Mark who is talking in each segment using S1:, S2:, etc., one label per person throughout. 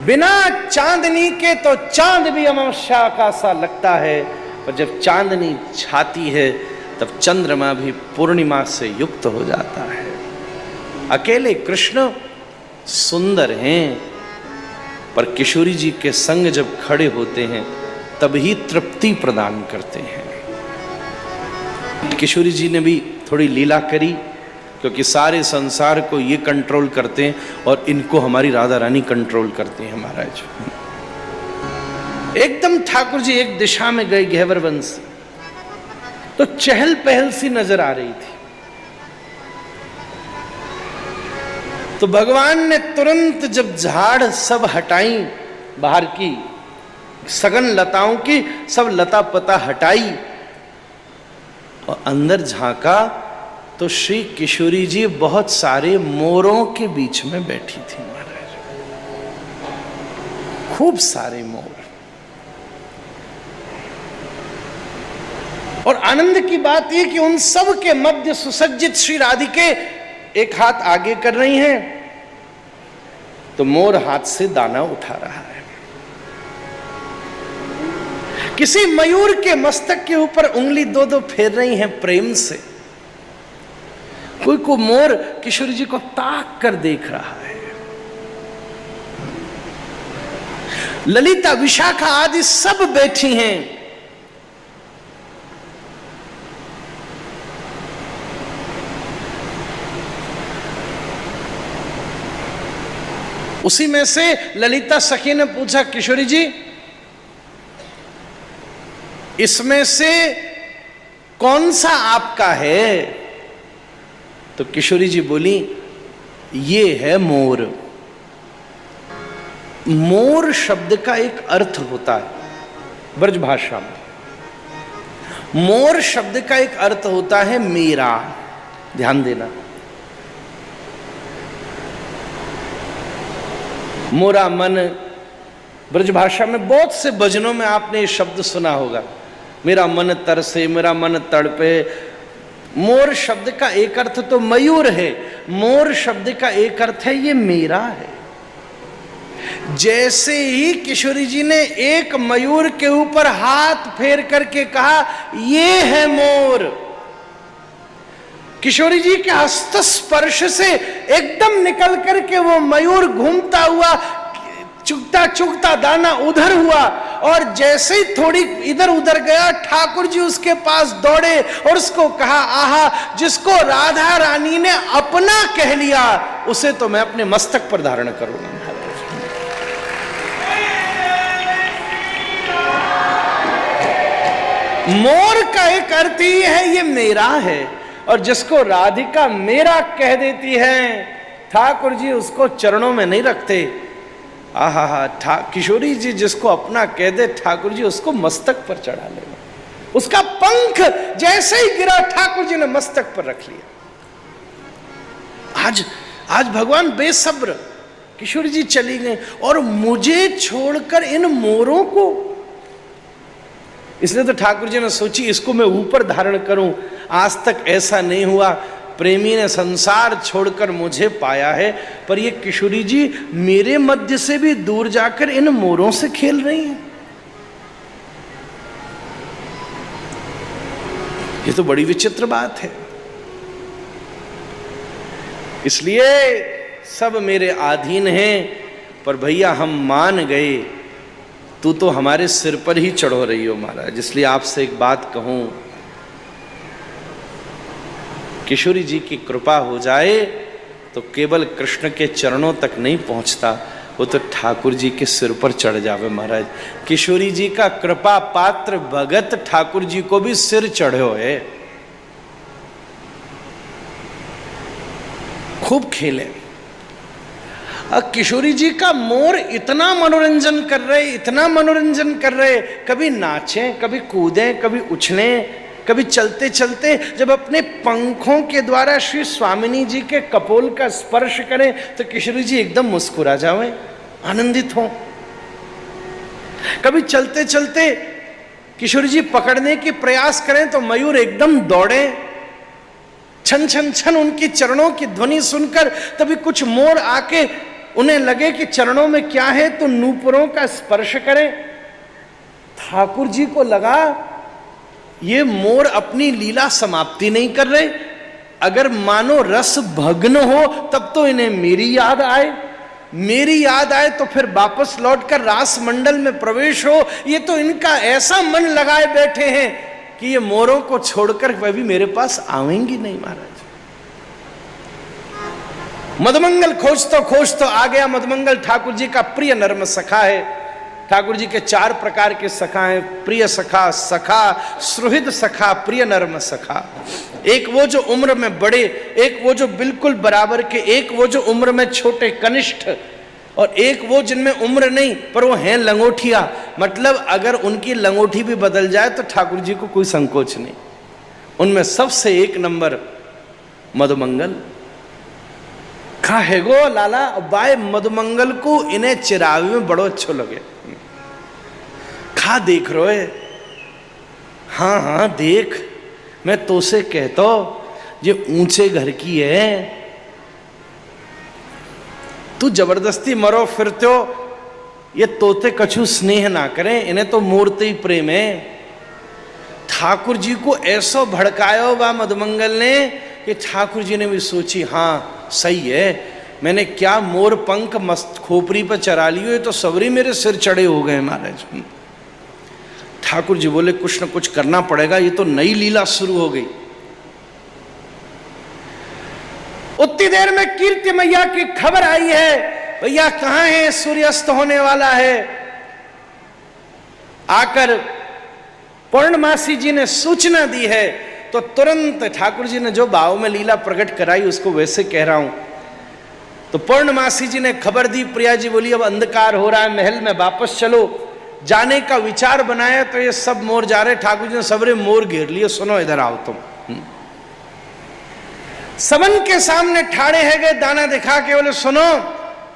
S1: बिना चांदनी के तो चांद भी अमावस्या का सा लगता है, पर जब चांदनी छाती है तब चंद्रमा भी पूर्णिमा से युक्त हो जाता है। अकेले कृष्ण सुंदर हैं, पर किशोरी जी के संग जब खड़े होते हैं तभी तृप्ति प्रदान करते हैं। किशोरी जी ने भी थोड़ी लीला करी, क्योंकि सारे संसार को ये कंट्रोल करते हैं और इनको हमारी राधा रानी कंट्रोल करते हैं महाराज। एकदम ठाकुर जी एक दिशा में गए घेवर वन से, तो चहल पहल सी नजर आ रही थी। तो भगवान ने तुरंत जब झाड़ सब हटाई, बाहर की सघन लताओं की सब लता पता हटाई और अंदर झांका, तो श्री किशोरी जी बहुत सारे मोरों के बीच में बैठी थी महाराज। खूब सारे मोर। और आनंद की बात यह कि उन सब के मध्य सुसज्जित श्री राधिके एक हाथ आगे कर रही हैं, तो मोर हाथ से दाना उठा रहा है। किसी मयूर के मस्तक के ऊपर उंगली दो दो फेर रही हैं प्रेम से। कोई को मोर किशोरी जी को ताक कर देख रहा है। ललिता विशाखा आदि सब बैठी हैं। उसी में से ललिता सखी ने पूछा, किशोरी जी इसमें से कौन सा आपका है? तो किशोरी जी बोली, ये है मोर। मोर शब्द का एक अर्थ होता है ब्रज भाषा में। मोर शब्द का एक अर्थ होता है मेरा। ध्यान देना, मोरा मन। ब्रज भाषा में बहुत से भजनों में आपने ये शब्द सुना होगा, मेरा मन तरसे, मेरा मन तड़पे। मोर शब्द का एक अर्थ तो मयूर है, मोर शब्द का एक अर्थ है ये मेरा है। जैसे ही किशोरी जी ने एक मयूर के ऊपर हाथ फेर करके कहा ये है मोर, किशोरी जी के हस्त स्पर्श से एकदम निकल करके वो मयूर घूमता हुआ चुगता चुगता दाना उधर हुआ, और जैसे ही थोड़ी इधर उधर गया ठाकुर जी उसके पास दौड़े और उसको कहा, आहा, जिसको राधा रानी ने अपना कह लिया उसे तो मैं अपने मस्तक पर धारण करूंगा। मोर का एक अर्थ ही है ये मेरा है, और जिसको राधिका मेरा कह देती है ठाकुर जी उसको चरणों में नहीं रखते। आहा, किशोरी जी जिसको अपना कह दे ठाकुर जी उसको मस्तक पर चढ़ा ले। उसका पंख जैसे ही गिरा ठाकुर जी ने मस्तक पर रख लिया। आज भगवान बेसब्र, किशोरी जी चली गई और मुझे छोड़कर इन मोरों को। इसलिए तो ठाकुर जी ने सोची इसको मैं ऊपर धारण करूं। आज तक ऐसा नहीं हुआ, प्रेमी ने संसार छोड़कर मुझे पाया है, पर ये किशोरी जी मेरे मध्य से भी दूर जाकर इन मोरों से खेल रही हैं। ये तो बड़ी विचित्र बात है। इसलिए सब मेरे अधीन हैं, पर भैया हम मान गए, तू तो हमारे सिर पर ही चढ़ो रही हो महाराज। इसलिए आपसे एक बात कहूं, किशोरी जी की कृपा हो जाए तो केवल कृष्ण के चरणों तक नहीं पहुंचता, वो तो ठाकुर जी के सिर पर चढ़ जावे महाराज। किशोरी जी का कृपा पात्र भगत ठाकुर जी को भी सिर चढ़ो है। खूब खेले। अब किशोरी जी का मोर इतना मनोरंजन कर रहे, इतना मनोरंजन कर रहे, कभी नाचें, कभी कूदें, कभी उछलें, कभी चलते चलते जब अपने पंखों के द्वारा श्री स्वामिनी जी के कपोल का स्पर्श करें तो किशोरी जी एकदम मुस्कुरा जाएं, आनंदित हों। कभी चलते चलते किशोरी जी पकड़ने की प्रयास करें तो मयूर एकदम दौड़े। छन छन छन उनकी चरणों की ध्वनि सुनकर तभी कुछ मोर आके उन्हें लगे कि चरणों में क्या है तो नूपुरों का स्पर्श करें। ठाकुर जी को लगा ये मोर अपनी लीला समाप्ति नहीं कर रहे, अगर मानो रस भग्न हो तब तो इन्हें मेरी याद आए, मेरी याद आए तो फिर वापस लौटकर रास मंडल में प्रवेश हो। ये तो इनका ऐसा मन लगाए बैठे हैं कि ये मोरों को छोड़कर वह भी मेरे पास आवेंगी नहीं महाराज। मधुमंगल खोज तो आ गया। मधुमंगल ठाकुर जी का प्रिय नर्म सखा है। ठाकुर जी के 4 प्रकार के सखा हैं, प्रिय सखा, सखा, सुहृद सखा, प्रिय नर्म सखा। एक वो जो उम्र में बड़े, एक वो जो बिल्कुल बराबर के, एक वो जो उम्र में छोटे कनिष्ठ, और एक वो जिनमें उम्र नहीं पर वो हैं लंगोटिया। मतलब अगर उनकी लंगोटी भी बदल जाए तो ठाकुर जी को कोई संकोच नहीं। उनमें सबसे 1 नंबर मधुमंगल का है गो लाला। बाय मधुमंगल को इन्हें चिरावे में बड़ो अच्छो लगे। खा देख रो है, हाँ हाँ देख, मैं तो से कहता ये ऊंचे घर की है, तू जबरदस्ती मरो फिरते हो, ये तोते कछु स्नेह ना करें, इन्हें तो मूर्ति ही प्रेम है। ठाकुर जी को ऐसा भड़कायो बा मधुमंगल ने कि ठाकुर जी ने भी सोची हाँ सही है, मैंने क्या मोर पंख मस्त खोपरी पर चरा लियो, ये तो सबरी मेरे सिर चढ़े हो गए महाराज। ठाकुर जी बोले कुछ न कुछ करना पड़ेगा, ये तो नई लीला शुरू हो गई। उतनी देर में कीर्ति मैया की खबर आई है, भैया कहां है, सूर्यास्त होने वाला है। आकर पूर्णमासी जी ने सूचना दी है तो तुरंत ठाकुर जी ने जो भाव में लीला प्रकट कराई उसको वैसे कह रहा हूं। तो पूर्णमासी जी ने खबर दी, प्रिया जी बोली अब अंधकार हो रहा है, महल में वापस चलो। जाने का विचार बनाया तो ये सब मोर जा रहे। ठाकुर जी ने सबरे मोर घेर लिए, सुनो इधर आओ तुम। सबन के सामने ठाड़े है गए, दाना दिखा के बोले सुनो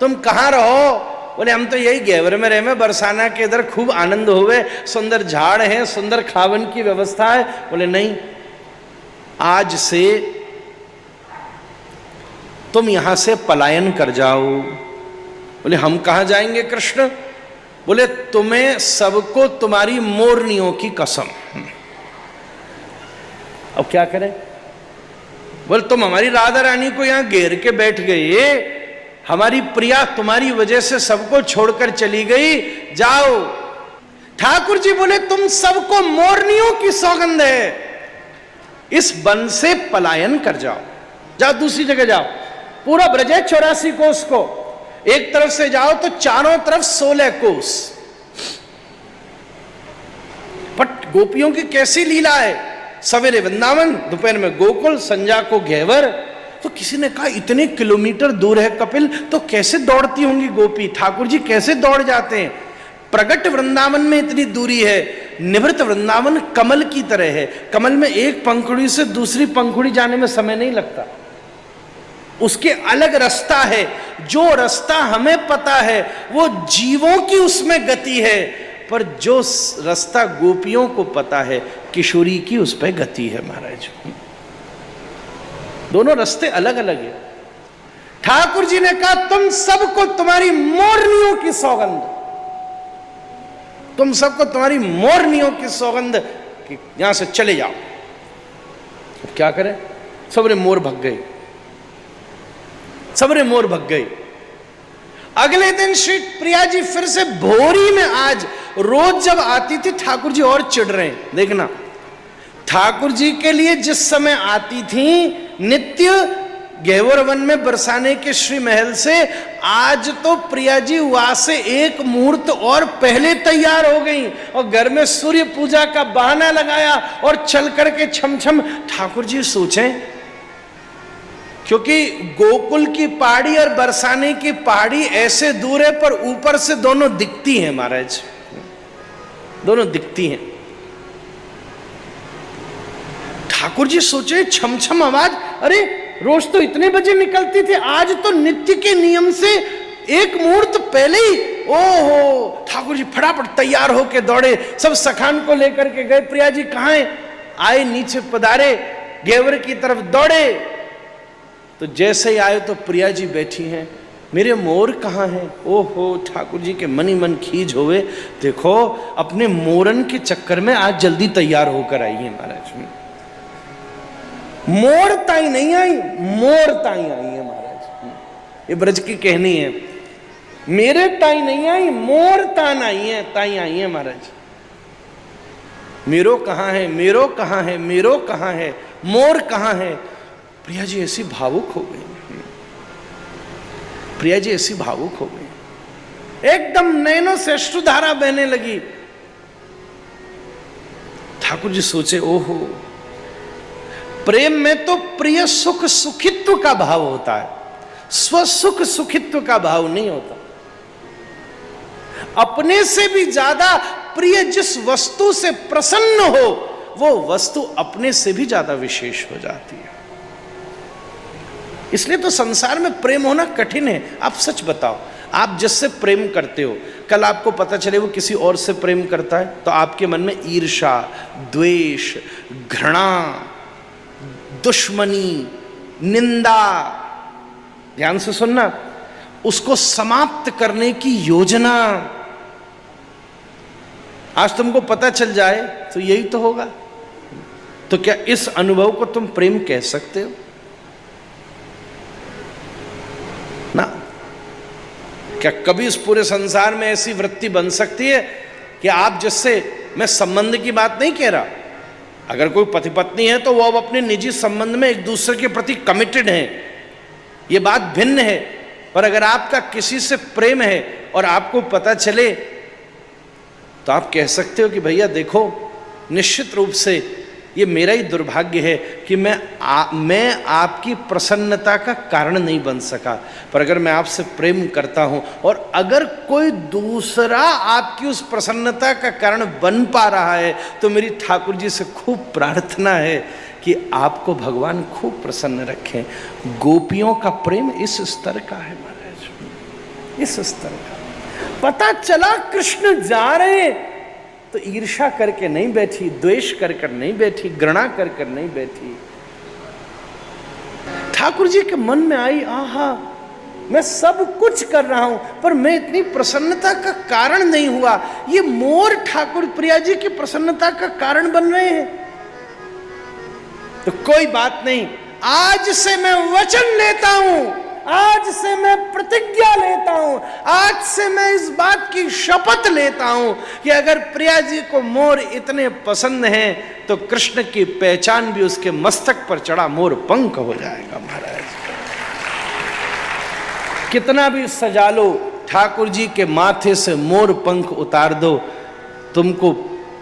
S1: तुम कहां रहो। बोले हम तो यही घेवर में रहे में, बरसाना के इधर खूब आनंद होवे, सुंदर झाड़ है, सुंदर खावन की व्यवस्था है। बोले नहीं, आज से तुम यहां से पलायन कर जाओ। बोले हम कहां जाएंगे कृष्ण। बोले तुम्हें सबको तुम्हारी मोरनियों की कसम। अब क्या करें। बोले तुम हमारी राधा रानी को यहां घेर के बैठ गए, हमारी प्रिया तुम्हारी वजह से सबको छोड़कर चली गई, जाओ। ठाकुर जी बोले तुम सबको मोरनियों की सौगंध है, इस वन से पलायन कर जाओ, जाओ दूसरी जगह जाओ। पूरा ब्रज है 84 कोस को, एक तरफ से जाओ तो चारों तरफ 16 कोस। बट गोपियों की कैसी लीला है, सवेरे वृंदावन, दोपहर में गोकुल, संध्या को घेवर। तो किसी ने कहा इतने किलोमीटर दूर है कपिल, तो कैसे दौड़ती होंगी गोपी, ठाकुर जी कैसे दौड़ जाते हैं। प्रगट वृंदावन में इतनी दूरी है, निवृत्त वृंदावन कमल की तरह है। कमल में एक पंखुड़ी से दूसरी पंखुड़ी जाने में समय नहीं लगता, उसके अलग रास्ता है। जो रास्ता हमें पता है वो जीवों की उसमें गति है, पर जो रास्ता गोपियों को पता है किशोरी की उस पर गति है महाराज। दोनों रास्ते अलग अलग है। ठाकुर जी ने कहा तुम सबको तुम्हारी मोरनियों की सौगंध, तुम सबको तुम्हारी मोरनियों की सौगंध कि यहां से चले जाओ। अब क्या करें, सबरे मोर भग गए, सबरे मोर भग गए। अगले दिन श्री प्रिया जी फिर से भोरी में, आज रोज जब आती थी ठाकुर जी और चिढ़ रहे हैं। देखना ठाकुर जी के लिए जिस समय आती थी नित्य घेवर वन में बरसाने के श्री महल से, आज तो प्रिया जी वहां से एक मुहूर्त और पहले तैयार हो गई और घर में सूर्य पूजा का बहाना लगाया और चल करके छमछम। ठाकुर जी सोचें, क्योंकि गोकुल की पहाड़ी और बरसाने की पहाड़ी ऐसे दूर है पर ऊपर से दोनों दिखती हैं महाराज, दोनों दिखती हैं। ठाकुर जी सोचे छमछम आवाज, अरे रोज तो इतने बजे निकलती थी, आज तो नित्य के नियम से एक मुहूर्त पहले ही। ओहो, ठाकुर जी फटाफट तैयार होके दौड़े, सब सखान को लेकर के गए। प्रिया जी कहाँ हैं, आए नीचे पधारे, घेवर की तरफ दौड़े। तो जैसे ही आए तो प्रिया जी बैठी हैं, मेरे मोर कहाँ हैं? ओहो, ठाकुर जी के मन ही मन खींच होवे, देखो अपने मोरन के चक्कर में आज जल्दी तैयार होकर आइए महाराज। मोर ताई नहीं आई, मोर ताई आई है महाराज। ये ब्रज की कहनी है, मेरे ताई नहीं आई, मोर तान आई है, ताई आई है महाराज। मेरो कहाँ है, मेरो कहाँ है, मेरो कहाँ है, मोर कहाँ है। प्रिया जी ऐसी भावुक हो गई, प्रिया जी ऐसी भावुक हो गई, एकदम नैनों से अश्रुधारा बहने लगी। ठाकुर जी सोचे, ओहो, प्रेम में तो प्रिय सुख सुखित्व का भाव होता है, स्वसुख सुखित्व का भाव नहीं होता। अपने से भी ज्यादा प्रिय जिस वस्तु से प्रसन्न हो, वो वस्तु अपने से भी ज्यादा विशेष हो जाती है। इसलिए तो संसार में प्रेम होना कठिन है। आप सच बताओ, आप जिससे प्रेम करते हो, कल आपको पता चले वो किसी और से प्रेम करता है, तो आपके मन में ईर्ष्या, द्वेष, घृणा, दुश्मनी, निंदा, ध्यान से सुनना, उसको समाप्त करने की योजना। आज तुमको पता चल जाए तो यही तो होगा। तो क्या इस अनुभव को तुम प्रेम कह सकते हो? ना। क्या कभी इस पूरे संसार में ऐसी वृत्ति बन सकती है कि आप जिससे, मैं संबंध की बात नहीं कह रहा, अगर कोई पति पत्नी है तो वो अब अपने निजी संबंध में एक दूसरे के प्रति कमिटेड हैं, ये बात भिन्न है। पर अगर आपका किसी से प्रेम है और आपको पता चले, तो आप कह सकते हो कि भैया देखो, निश्चित रूप से ये मेरा ही दुर्भाग्य है कि मैं आपकी प्रसन्नता का कारण नहीं बन सका, पर अगर मैं आपसे प्रेम करता हूं और अगर कोई दूसरा आपकी उस प्रसन्नता का कारण बन पा रहा है, तो मेरी ठाकुर जी से खूब प्रार्थना है कि आपको भगवान खूब प्रसन्न रखें। गोपियों का प्रेम इस स्तर का है महाराज, इस स्तर का। पता चला कृष्ण जा रहे तो ईर्ष्या करके नहीं बैठी, द्वेष कर कर नहीं बैठी, घृणा कर कर नहीं बैठी। ठाकुर जी के मन में आई, आहा, मैं सब कुछ कर रहा हूं पर मैं इतनी प्रसन्नता का कारण नहीं हुआ। ये मोर ठाकुर प्रिया जी की प्रसन्नता का कारण बन रहे हैं। तो कोई बात नहीं, आज से मैं वचन लेता हूं, आज से मैं प्रतिज्ञा लेता हूं, आज से मैं इस बात की शपथ लेता हूं कि अगर प्रिया जी को मोर इतने पसंद हैं तो कृष्ण की पहचान भी उसके मस्तक पर चढ़ा मोर पंख हो जाएगा महाराज। कितना भी सजा लो, ठाकुर जी के माथे से मोर पंख उतार दो, तुमको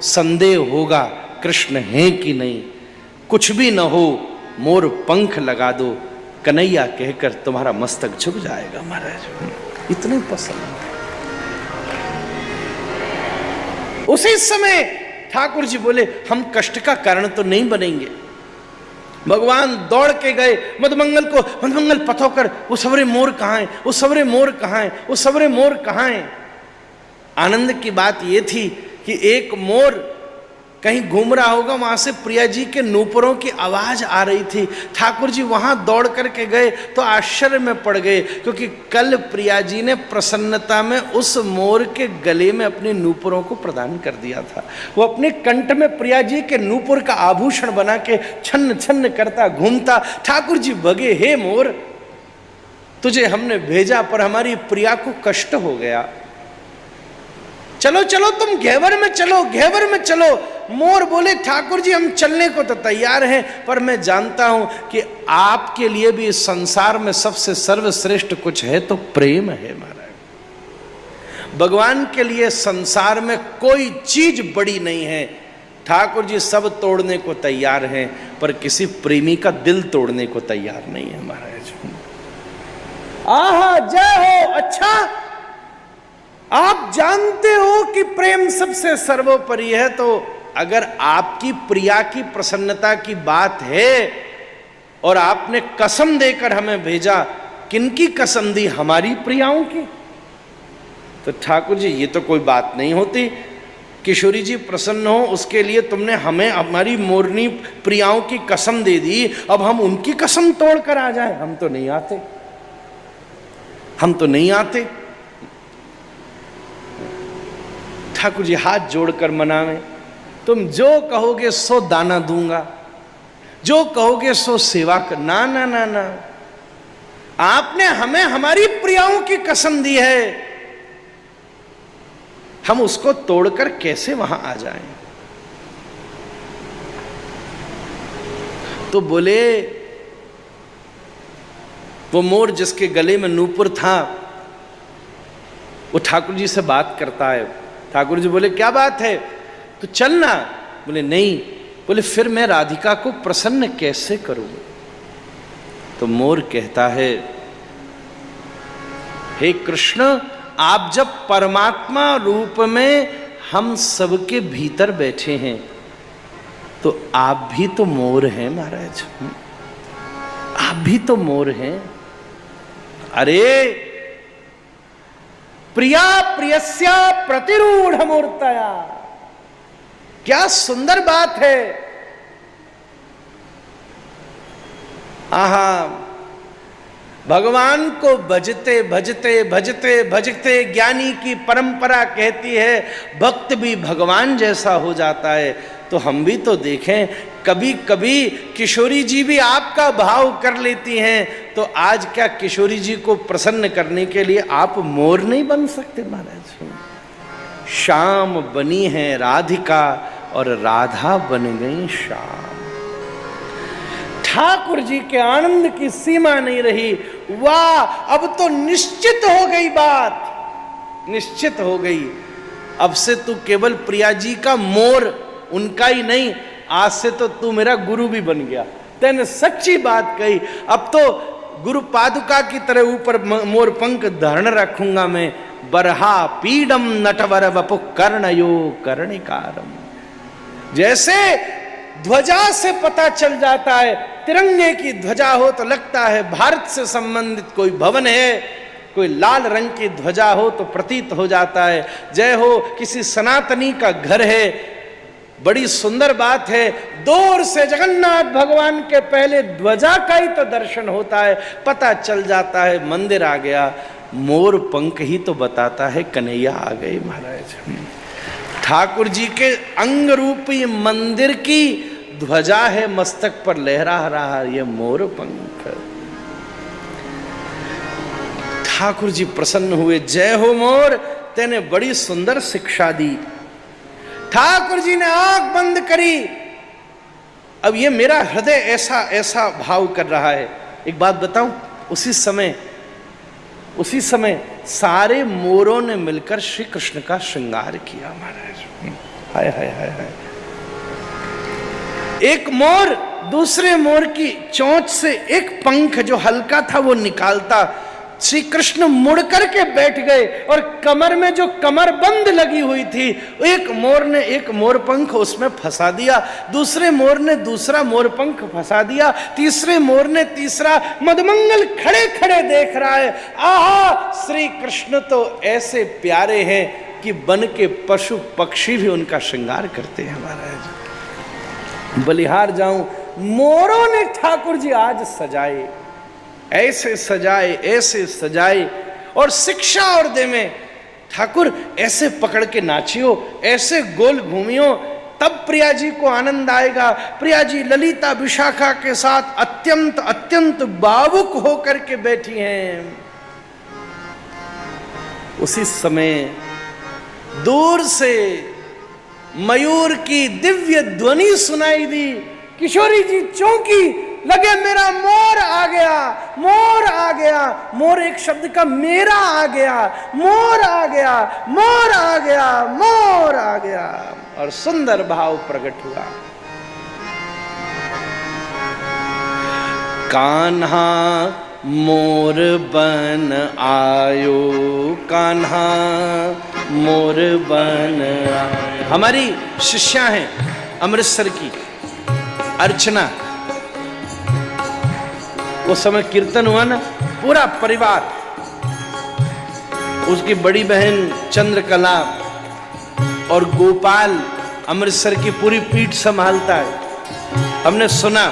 S1: संदेह होगा कृष्ण है कि नहीं। कुछ भी न हो, मोर पंख लगा दो, कन्हैया कहकर तुम्हारा मस्तक झुक जाएगा महाराज। इतने पसंद। उसी समय ठाकुर जी बोले, हम कष्ट का कारण तो नहीं बनेंगे। भगवान दौड़ के गए मधुमंगल को, मधुमंगल पथो कर, वो सवरे मोर कहाँ हैं, वो सवरे मोर कहाँ हैं, वो सवरे मोर कहाँ हैं। आनंद की बात ये थी कि एक मोर कहीं घूम रहा होगा, वहां से प्रिया जी के नूपुरों की आवाज आ रही थी। ठाकुर जी वहां दौड़ करके गए तो आश्चर्य में पड़ गए, क्योंकि कल प्रिया जी ने प्रसन्नता में उस मोर के गले में अपने नूपुरों को प्रदान कर दिया था। वो अपने कंठ में प्रिया जी के नूपुर का आभूषण बना के छन्न छन्न करता घूमता। ठाकुर जी भगे, हे मोर, तुझे हमने भेजा पर हमारी प्रिया को कष्ट हो गया। चलो चलो तुम घेवर में चलो, घेवर में चलो। मोर बोले, ठाकुर जी हम चलने को तो तैयार हैं, पर मैं जानता हूं कि आपके लिए भी इस संसार में सबसे सर्वश्रेष्ठ कुछ है तो प्रेम है महाराज। भगवान के लिए संसार में कोई चीज बड़ी नहीं है। ठाकुर जी सब तोड़ने को तैयार हैं, पर किसी प्रेमी का दिल तोड़ने को तैयार नहीं है महाराज। आहा, जय हो। अच्छा, आप जानते हो कि प्रेम सबसे सर्वोपरि है, तो अगर आपकी प्रिया की प्रसन्नता की बात है और आपने कसम देकर हमें भेजा, किनकी कसम दी? हमारी प्रियाओं की। तो ठाकुर जी ये तो कोई बात नहीं होती, किशोरी जी प्रसन्न हो उसके लिए तुमने हमें हमारी मोरनी प्रियाओं की कसम दे दी, अब हम उनकी कसम तोड़ कर आ जाए? हम तो नहीं आते, हम तो नहीं आते। ठाकुर जी हाथ जोड़कर मनावे, तुम जो कहोगे सो दाना दूंगा, जो कहोगे सो सेवा कर। ना ना ना ना, आपने हमें हमारी प्रियाओं की कसम दी है, हम उसको तोड़कर कैसे वहां आ जाएं। तो बोले, वो मोर जिसके गले में नूपुर था, वो ठाकुर जी से बात करता है। ठाकुर जी बोले क्या बात है, तो चलना। बोले नहीं। बोले फिर मैं राधिका को प्रसन्न कैसे करूं। तो मोर कहता है, हे कृष्ण, आप जब परमात्मा रूप में हम सबके भीतर बैठे हैं, तो आप भी तो मोर हैं महाराज, आप भी तो मोर हैं। अरे प्रिया प्रियस्या प्रतिरूढ़ मूर्तया, क्या सुंदर बात है। आहा, भगवान को भजते भजते भजते भजते ज्ञानी की परंपरा कहती है भक्त भी भगवान जैसा हो जाता है। तो हम भी तो देखें, कभी कभी किशोरी जी भी आपका भाव कर लेती हैं, तो आज क्या किशोरी जी को प्रसन्न करने के लिए आप मोर नहीं बन सकते महाराज। शाम बनी है राधिका और राधा बन गई शाम। ठाकुर जी के आनंद की सीमा नहीं रही। वाह, अब तो निश्चित हो गई बात, निश्चित हो गई। अब से तू केवल प्रिया जी का मोर, उनका ही नहीं, आज से तो तू मेरा गुरु भी बन गया। तेने सच्ची बात कही। अब तो गुरु पादुका की तरह ऊपर मोर पंख धारण रखूंगा मैं। बरहा पीडम नटवर वपु कर्णयो कर्णिकारम। जैसे ध्वजा से पता चल जाता है, तिरंगे की ध्वजा हो तो लगता है भारत से संबंधित कोई भवन है, कोई लाल रंग की ध्वजा हो तो प्रतीत हो जाता है जय हो किसी सनातनी का घर है। बड़ी सुंदर बात है। दूर से जगन्नाथ भगवान के पहले ध्वजा का ही तो दर्शन होता है, पता चल जाता है मंदिर आ गया। मोर पंख ही तो बताता है कन्हैया आ गए महाराज। ठाकुर जी के अंग रूपी मंदिर की ध्वजा है मस्तक पर लहरा रहा ये मोर पंख। ठाकुर जी प्रसन्न हुए, जय हो मोर, तेने बड़ी सुंदर शिक्षा दी। ठाकुर जी ने आंख बंद करी। अब ये मेरा हृदय ऐसा ऐसा भाव कर रहा है। एक बात बताऊं, उसी समय सारे मोरों ने मिलकर श्री कृष्ण का श्रृंगार किया महाराज। हाय हाय हाय हाय। एक मोर दूसरे मोर की चोंच से एक पंख जो हल्का था वो निकालता। श्री कृष्ण मुड़ करके बैठ गए और कमर में जो कमरबंद लगी हुई थी, एक मोर ने एक मोर पंख उसमें फंसा दिया, दूसरे मोर ने दूसरा मोर पंख फंसा दिया, तीसरे मोर ने तीसरा। मदमंगल खड़े खड़े देख रहा है। आहा, श्री कृष्ण तो ऐसे प्यारे हैं कि बन के पशु पक्षी भी उनका श्रृंगार करते हैं महाराज। बलिहार जाऊं, मोरों ने ठाकुर जी आज सजाए, ऐसे सजाए ऐसे सजाए। और शिक्षा और दे में ठाकुर ऐसे पकड़ के नाचियो, ऐसे गोल घूमियो, तब प्रिया जी को आनंद आएगा। प्रिया जी ललिता विशाखा के साथ अत्यंत अत्यंत भावुक होकर के बैठी हैं। उसी समय दूर से मयूर की दिव्य ध्वनि सुनाई दी। किशोरी जी चौंकी, लगे मेरा मोर आ गया, मोर आ गया। मोर एक शब्द का मेरा आ गया, मोर आ गया, मोर आ गया, मोर आ गया। और सुंदर भाव प्रकट हुआ। कान्हा मोर बन आयो, कान्हा मोर बन आयो। हमारी शिष्या हैं अमृतसर की अर्चना, उस समय कीर्तन हुआ ना, पूरा परिवार, उसकी बड़ी बहन चंद्रकला और गोपाल अमृतसर की पूरी पीठ संभालता है। हमने सुना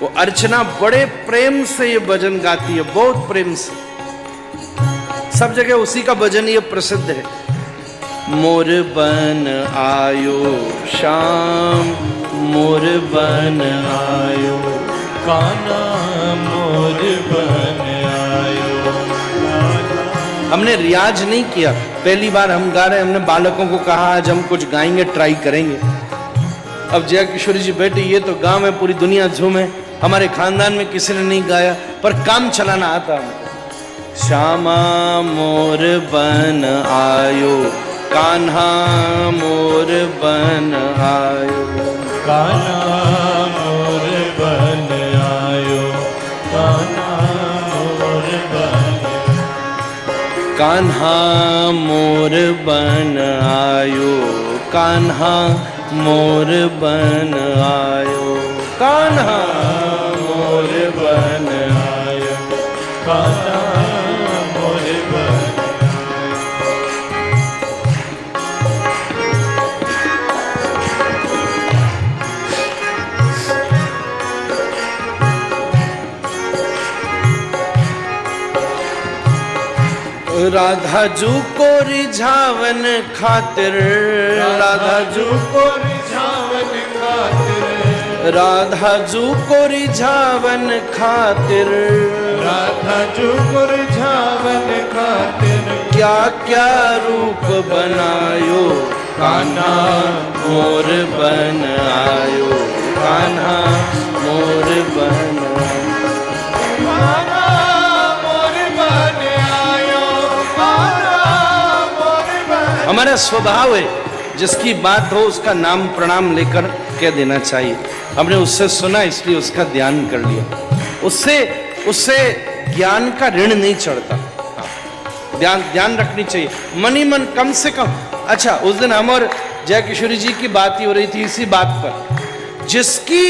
S1: वो अर्चना बड़े प्रेम से ये भजन गाती है, बहुत प्रेम से। सब जगह उसी का भजन ये प्रसिद्ध है। मोर बन आयो श्याम, मोर बन आयो
S2: कान्हा, मोर बन आयो।
S1: हमने रियाज नहीं किया, पहली बार हम गा रहे हैं। हमने बालकों को कहा आज हम कुछ गाएंगे, ट्राई करेंगे। अब जया किशोरी जी बैठे, ये तो गांव में पूरी दुनिया झूमे, हमारे खानदान में किसी ने नहीं गाया, पर काम चलाना आता हमको। श्यामा मोर बन आयो, कान्हा मोर बन आयो,
S2: कान्हा मोर बन आयो, कान्हा मोर बन,
S1: कान्हा मोर बन आयो, कान्हा मोर बन आयो, कान्हा
S2: मोर बन आयो, कान्हा मोर बन।
S1: राधा जू को रिझावन खातिर, राधा जू
S2: को रिझावन खातिर,
S1: राधा जू को रिझावन खातिर,
S2: राधा जू को रिझावन खातिर,
S1: क्या क्या रूप बनायो, कान्हा मोर बन आयो, कान्हा मोर बन आयो,
S2: कान्हा मोर बन आयो, कान्हा मोर बन।
S1: हमारा स्वभाव है जिसकी बात हो उसका नाम प्रणाम लेकर कह देना चाहिए। हमने उससे सुना इसलिए उसका ध्यान कर लिया, उससे उससे ज्ञान का ऋण नहीं चढ़ता। ध्यान रखनी चाहिए मन ही मन, कम से कम। अच्छा, उस दिन हम और जया किशोरी जी की बात ही हो रही थी इसी बात पर, जिसकी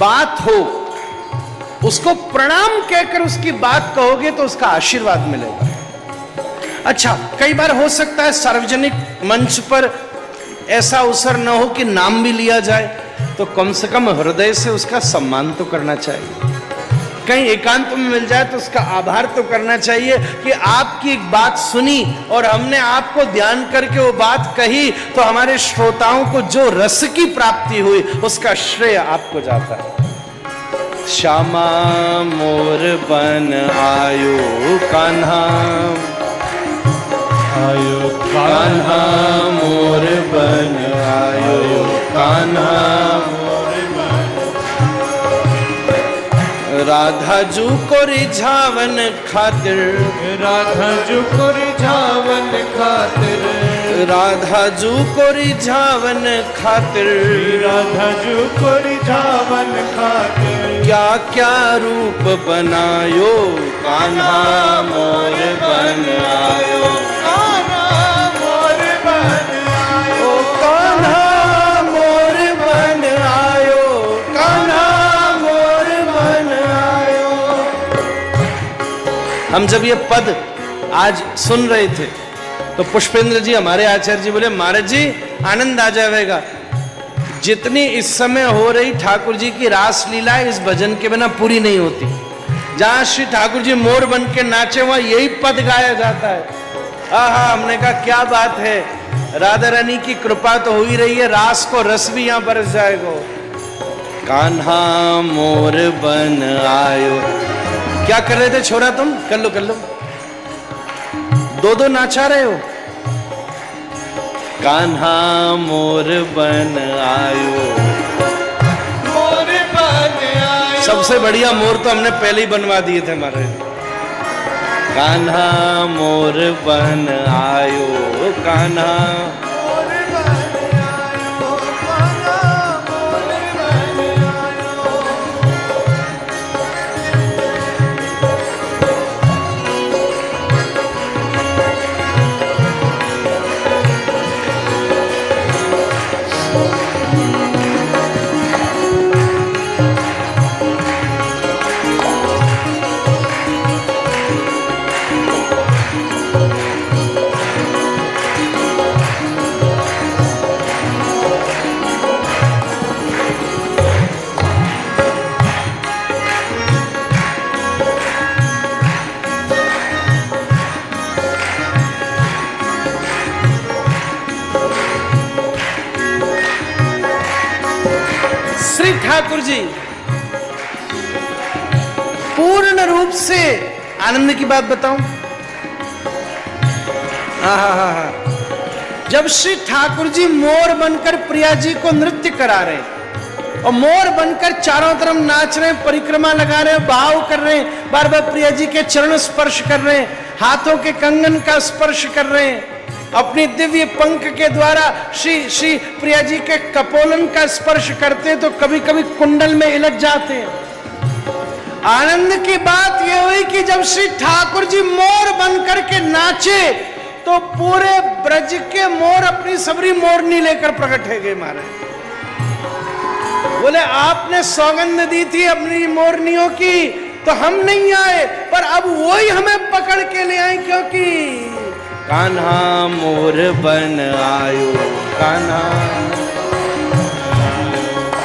S1: बात हो उसको प्रणाम कहकर उसकी बात कहोगे तो उसका आशीर्वाद मिलेगा। अच्छा, कई बार हो सकता है सार्वजनिक मंच पर ऐसा अवसर न हो कि नाम भी लिया जाए, तो कम से कम हृदय से उसका सम्मान तो करना चाहिए। कहीं एकांत में मिल जाए तो उसका आभार तो करना चाहिए कि आपकी एक बात सुनी और हमने आपको ध्यान करके वो बात कही, तो हमारे श्रोताओं को जो रस की प्राप्ति हुई उसका श्रेय आपको जाता है। श्यामा मोर बन आयो, कान्हा
S2: आयो,
S1: कान्हा मोर बन आयो, कान्हा
S2: मोर बन।
S1: राधा जू को रिझावन खातिर,
S2: राधा जू को रिझावन खातिर,
S1: राधा जू को रिझावन खातिर,
S2: राधा जू को रिझावन खातिर,
S1: क्या क्या रूप बनायो, कान्हा मोर बन आयो,
S2: कान्हा मोर बन आयो,
S1: ओ कान्हा मोर बन आयो, कान्हा मोर बन आयो। हम जब ये पद आज सुन रहे थे तो पुष्पेंद्र जी हमारे आचार्य जी बोले, महाराज जी आनंद आ जाएगा, जितनी इस समय हो रही ठाकुर जी की रास लीला इस भजन के बिना पूरी नहीं होती। जहां श्री ठाकुर जी मोर बन के नाचे वहां यही पद गाया जाता है। आहा, हमने कहा क्या बात है, राधा रानी की कृपा तो हो ही रही है, रास को रस भी यहां बरस जाएगा। कान्हा मोर बन आयो। क्या कर रहे थे छोरा तुम? कर लो कर लो, दो दो नाचा रहे हो। कान्हा मोर बन आयो,
S2: मोर बन आयो।
S1: सबसे बढ़िया मोर तो हमने पहले ही बनवा दिए थे हमारे। कान्हा मोर बन आयो, कान्हा
S2: मोर बन आयो, कान्हा मोर बन आयो।
S1: श्री ठाकुर जी पूर्ण रूप से आनंद की बात बताऊं, जब श्री ठाकुर जी मोर बनकर प्रिया जी को नृत्य करा रहे हैं और मोर बनकर चारों तरफ नाच रहे हैं, परिक्रमा लगा रहे हैं, भाव कर रहे हैं, बार बार प्रिया जी के चरण स्पर्श कर रहे हैं, हाथों के कंगन का स्पर्श कर रहे हैं, अपनी दिव्य पंख के द्वारा श्री प्रिया जी के कपोलन का स्पर्श करते हैं तो कभी कभी कुंडल में इलझ जाते हैं। आनंद की बात यह हुई कि जब श्री ठाकुर जी मोर बनकर के नाचे तो पूरे ब्रज के मोर अपनी सबरी मोरनी लेकर प्रकट है गए महाराज। बोले आपने सौगंध दी थी अपनी मोरनियों की तो हम नहीं आए, पर अब वही हमें पकड़ के ले आए, क्योंकि कान्हा मोर बन आयो, कान्हा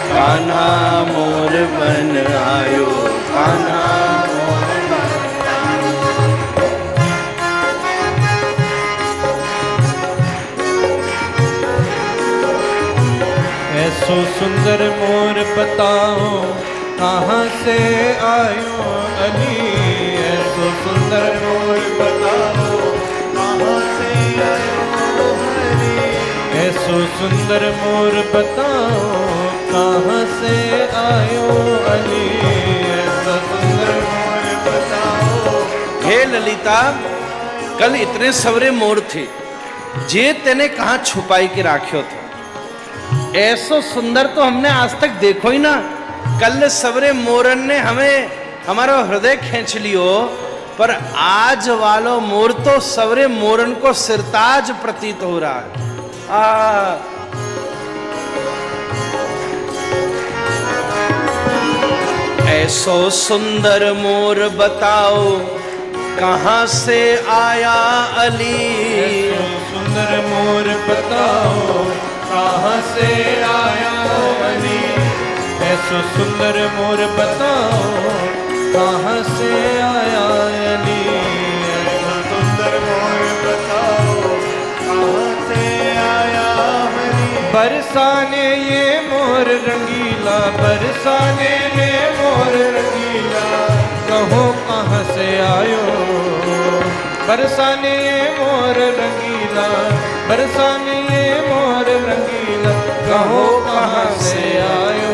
S1: कान्हा मोर बन आयो, कान्हा
S2: ऐसो सुंदर मोर बताओ कहाँ से आयो अली, ऐसो सुंदर मोर बताओ कहाँ से आयो हरी, ऐसो सुंदर मोर बताओ कहाँ से आयो अली, ऐसो सुंदर मोर बताओ।
S1: हे ललिता, कल इतने सवरे मोर थे, जे तेने कहाँ छुपाई के राख्यो था, ऐसो सुंदर तो हमने आज तक देखो ही ना। कल सवरे मोरन ने हमें हमारा हृदय खींच लियो, पर आज वालो मोर तो सवरे मोरन को सिरताज प्रतीत हो रहा है। ऐसो सुंदर मोर बताओ कहाँ से आया अली,
S2: ऐसो सुंदर मोर बताओ कहाँ से आया अली, ऐसो सुंदर मोर बताओ कहाँ से आया अली, ऐसो सुंदर मोर बताओ कहाँ से आया अली। बरसाने ये मोर रंगीला, बरसाने ये मोर रंगीला, कहो कहाँ से आयो, बरसाने ये मोर रंगीला, बरसाने ये मोर रंगीला, कहो कहाँ से आयो,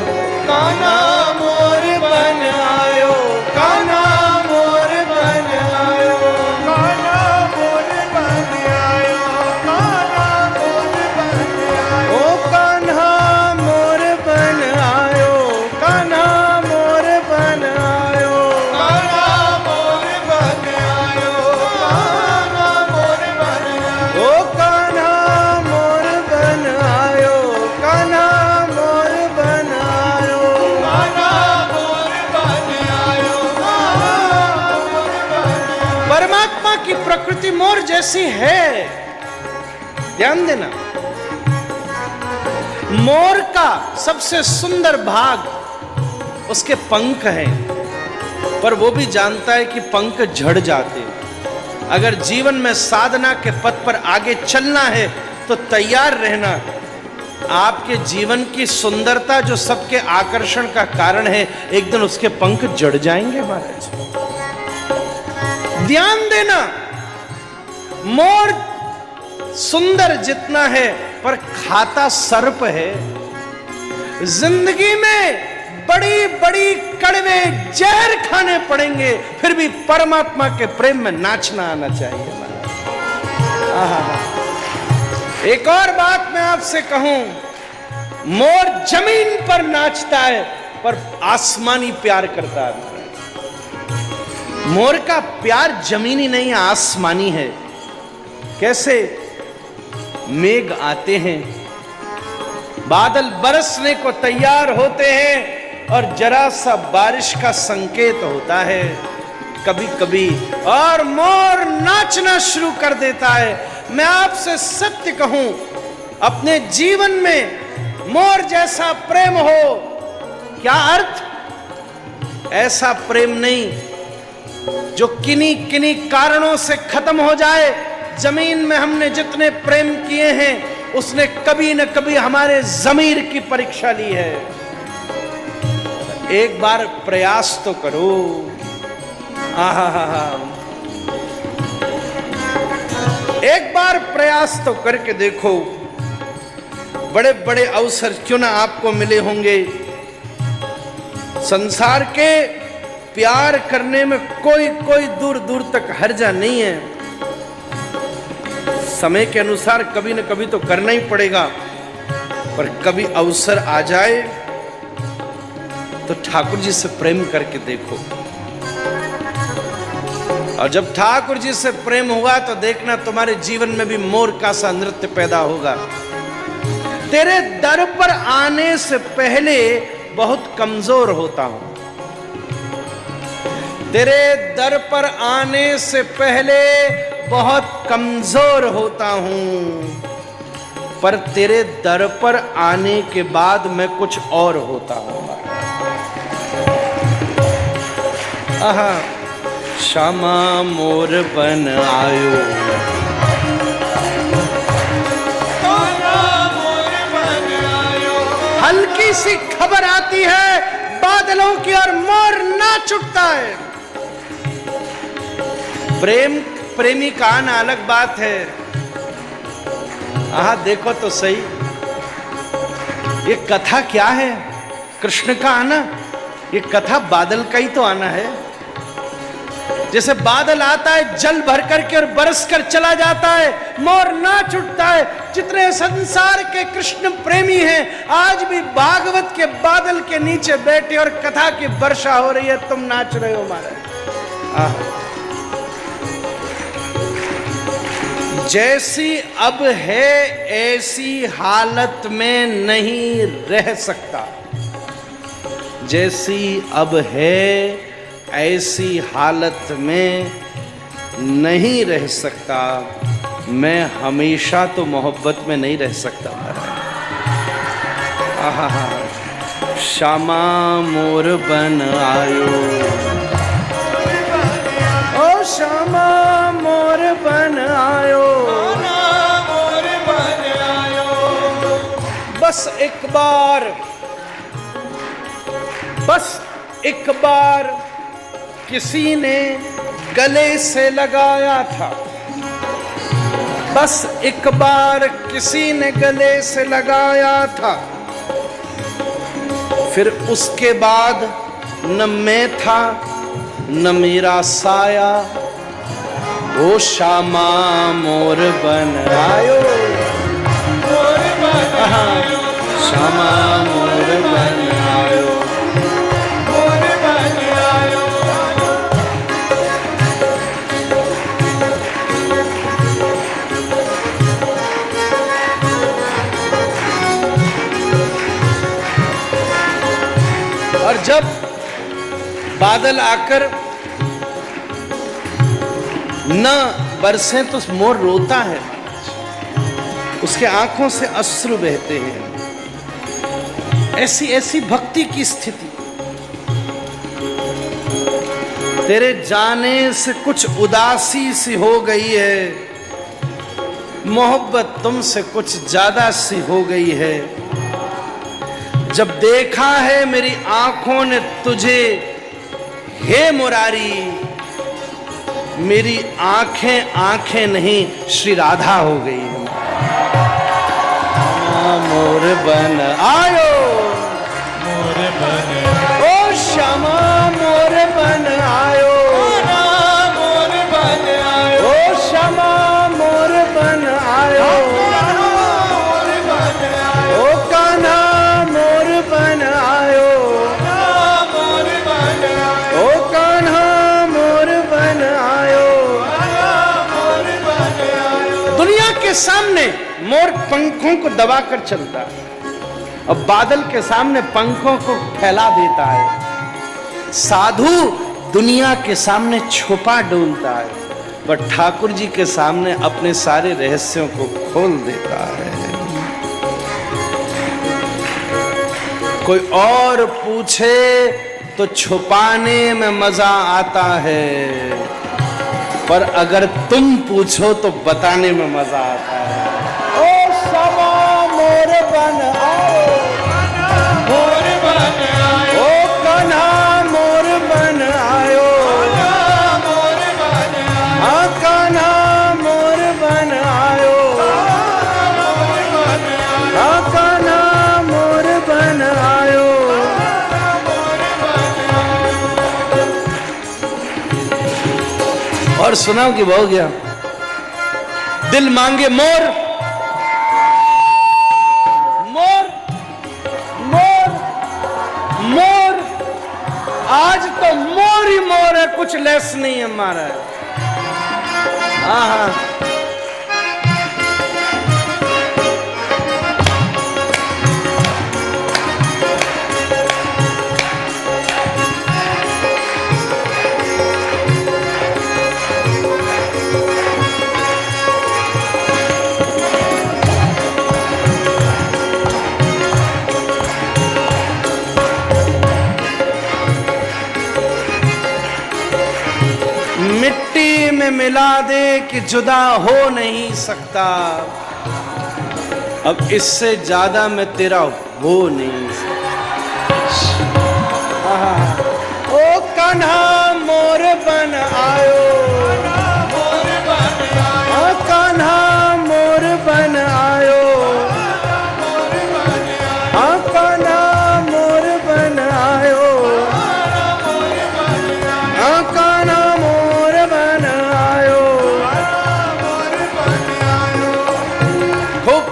S2: कान्हा मोर बन आयो, कान्हा मोर बन आयो, कान्हा मोर बन आयो, कान्हा मोर बन आयो,
S1: ओ कान्हा मोर बन आयो, कान्हा मोर बन आयो,
S2: कान्हा मोर बन आयो, कान्हा मोर बन आयो,
S1: ओ कान्हा मोर बन आयो, कान्हा मोर बन आयो।
S2: कान्हा मोर बन आयो, कान्हा मोर बन आयो।
S1: परमात्मा की प्रकृति मोर जैसी है, ध्यान देना। मोर का सबसे सुंदर भाग उसके पंख हैं, पर वो भी जानता है कि पंख झड़ जाते हैं। अगर जीवन में साधना के पथ पर आगे चलना है तो तैयार रहना। आपके जीवन की सुंदरता जो सबके आकर्षण का कारण है, एक दिन उसके पंख जड़ जाएंगे महाराज। ध्यान देना, मोर सुंदर जितना है पर खाता सर्प है। जिंदगी में बड़ी बड़ी कड़वे जहर खाने पड़ेंगे, फिर भी परमात्मा के प्रेम में नाचना आना चाहिए। एक और बात मैं आपसे कहूं, मोर जमीन पर नाचता है पर आसमानी प्यार करता है। मोर का प्यार जमीनी नहीं आसमानी है। कैसे? मेघ आते हैं, बादल बरसने को तैयार होते हैं और जरा सा बारिश का संकेत होता है कभी कभी, और मोर नाचना शुरू कर देता है। मैं आपसे सत्य कहूं, अपने जीवन में मोर जैसा प्रेम हो, क्या अर्थ? ऐसा प्रेम नहीं जो किन्हीं किन्हीं कारणों से खत्म हो जाए। जमीन में हमने जितने प्रेम किए हैं उसने कभी न कभी हमारे जमीर की परीक्षा ली है। एक बार प्रयास तो करो। आहा, एक बार प्रयास तो करके देखो। बड़े बड़े अवसर क्यों ना आपको मिले होंगे, संसार के प्यार करने में कोई दूर दूर तक हर्जा नहीं है। समय के अनुसार कभी न कभी तो करना ही पड़ेगा, पर कभी अवसर आ जाए तो ठाकुर जी से प्रेम करके देखो। और जब ठाकुर जी से प्रेम हुआ तो देखना तुम्हारे जीवन में भी मोर का सा नृत्य पैदा होगा। तेरे दर पर आने से पहले बहुत कमजोर होता हूं, तेरे दर पर आने से पहले बहुत कमजोर होता हूं, पर तेरे दर पर आने के बाद मैं कुछ और होता हूं। आहा, श्यामा मोर बन आयो, हल्की सी खबर आती है बादलों की और मोर नाच उठता है। प्रेमी का आना अलग बात है। आहा, देखो तो सही, ये कथा क्या है? कृष्ण का आना, ये कथा बादल का ही तो आना है। जैसे बादल आता है जल भर करके और बरस कर चला जाता है, मोर नाच उठता है। जितने संसार के कृष्ण प्रेमी हैं आज भी भागवत के बादल के नीचे बैठे और कथा की वर्षा हो रही है, तुम नाच रहे हो महाराज। जैसी अब है ऐसी हालत में नहीं रह सकता, जैसी अब है ऐसी हालत में नहीं रह सकता, मैं हमेशा तो मोहब्बत में नहीं रह सकता। आहा, श्यामा मोर बन आयो, ओ श्यामा मोर बन आयो,
S2: मोर बन आयो।
S1: बस एक बार, बस एक बार किसी ने गले से लगाया था, बस एक बार किसी ने गले से लगाया था, फिर उसके बाद न मैं था न मेरा साया, ओ श्यामा मोर बन आयो,
S2: मोर बन आयो,
S1: श्यामा मोर बन आयो,
S2: मोर बन आयो।
S1: और जब बादल आकर न बरसे तो मोर रोता है, उसके आंखों से अश्रु बहते हैं। ऐसी ऐसी भक्ति की स्थिति, तेरे जाने से कुछ उदासी सी हो गई है, मोहब्बत तुमसे कुछ ज्यादा सी हो गई है। जब देखा है मेरी आंखों ने तुझे हे मुरारी, मेरी आंखें आंखें नहीं श्री राधा हो गई है। मोर बन आयो,
S2: मोर बन
S1: ओ श्यामा मोर बन आयो,
S2: मोर बन आयो,
S1: ओ श्यामा मोर बन आयो,
S2: मोर बन आयो,
S1: ओ कान्हा मोर बन आयो,
S2: मोर बन आयो,
S1: ओ कान्हा मोर बन आयो।
S2: मोर बन आयो।
S1: दुनिया के सामने मोर पंखों को दबाकर चलता है और बादल के सामने पंखों को फैला देता है। साधु दुनिया के सामने छुपा डोलता है, पर ठाकुर जी के सामने अपने सारे रहस्यों को खोल देता है। कोई और पूछे तो छुपाने में मजा आता है, पर अगर तुम पूछो तो बताने में मजा आता है। ओ श्यामा मोर बन आओ,
S2: मोर बन आयो,
S1: ओ कान्हा और सुनाओ कि हो गया। दिल मांगे मोर मोर मोर मोर, आज तो मोर ही मोर है, कुछ लेस नहीं है हमारा। हाँ मिट्टी में मिला दे कि जुदा हो नहीं सकता, अब इससे ज्यादा मैं तेरा हो नहीं सकता। ओ कान्हा मोर बन आयो, ओ कान्हा मोर बन आयो, ओ कान्हा मोर बन आयो, ओ कान्हा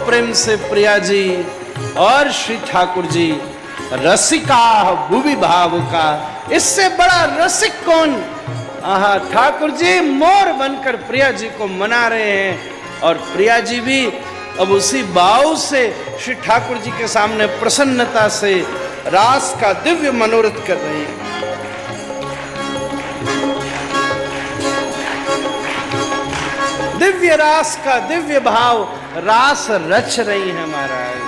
S1: प्रेम से प्रिया जी और श्री ठाकुर जी रसिका भूवि भाव का, इससे बड़ा रसिक कौन। आहा, ठाकुर जी मोर बनकर प्रिया जी को मना रहे हैं और प्रिया जी भी अब उसी भाव से श्री ठाकुर जी के सामने प्रसन्नता से रास का दिव्य मनोरथ कर रहे हैं। दिव्य रास का दिव्य भाव रास रच रही है महाराज।